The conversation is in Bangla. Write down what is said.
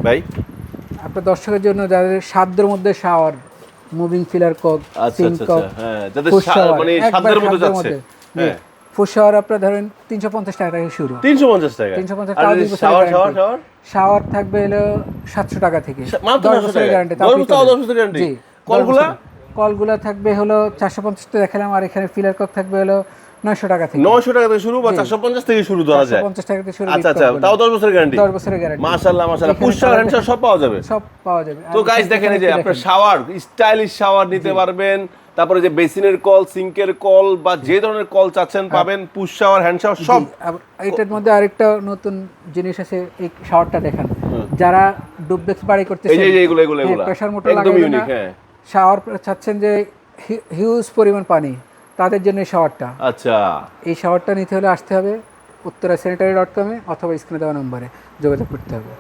ভাই আপনার দর্শকের জন্য যাদের সাধ্যের মধ্যে শাওয়ার, মুভিং ফিলার কক, আচ্ছা সিঙ্ক আচ্ছা কক, আচ্ছা, হ্যাঁ যাদের ফুল শাওয়ার, মানে একবার সাধ্যের মধ্যে সাধ্যের যাচ্ছে, মধ্যে। হ্যাঁ ফুল শাওয়ার আপনার ধরেন 350 টাকা থেকে শুরু। 350 টাকা। 350 আর টাকা, যদি 2 বছরের শাওয়ার গ্যারান্টি। শাওয়ার শাওয়ার থাকবে হলো 700 টাকা থেকে, মাত্র 10 900 বছরের টাকা, গ্যারান্টি। 10 বছর গ্যারান্টি। জি, কলগুলা কলগুলা থাকবে হলো 450 টাকা দেখালাম, আর এখানে ফিলার কক থাকবে হলো 900 টাকা থেকে। 900 টাকা থেকে শুরু বা 450 থেকে শুরু ধরা যায়। 450 টাকা থেকে শুরু। আচ্ছা আচ্ছা, তাও 10 বছরের গ্যারান্টি। 10 বছরের গ্যারান্টি। মাশাআল্লাহ মাশাআল্লাহ, পুশ শাওয়ার হ্যান্ড শাওয়ার সব পাওয়া যাবে। সব পাওয়া যাবে। তো গাইস দেখেন এই যে আপনার শাওয়ার, স্টাইলিশ শাওয়ার নিতে পারবেন, তারপরে যে বেসিনের কল, সিঙ্কের কল বা যে ধরনের কল চাচ্ছেন পাবেন, পুশ শাওয়ার হ্যান্ড শাওয়ার সব। এটার মধ্যে আরেকটা নতুন জিনিস আছে, এই শাওয়ারটা দেখেন। যারা ডুবলেক্স বাড়ি করতেছেন, এই যে এগুলো প্রেসার মোটর একদম লাগাবেন ইউনিক। না, হ্যাঁ শাওয়ার চাচ্ছেন যে হিউজ পরিমাণ পানি, তাদের জন্য এই শাওয়ারটা। আচ্ছা, এই শাওয়ারটা নিতে হলে আসতে হবে uttara sanitary.com অথবা স্ক্রিনে দেওয়া নম্বরে যোগাযোগ করতে হবে।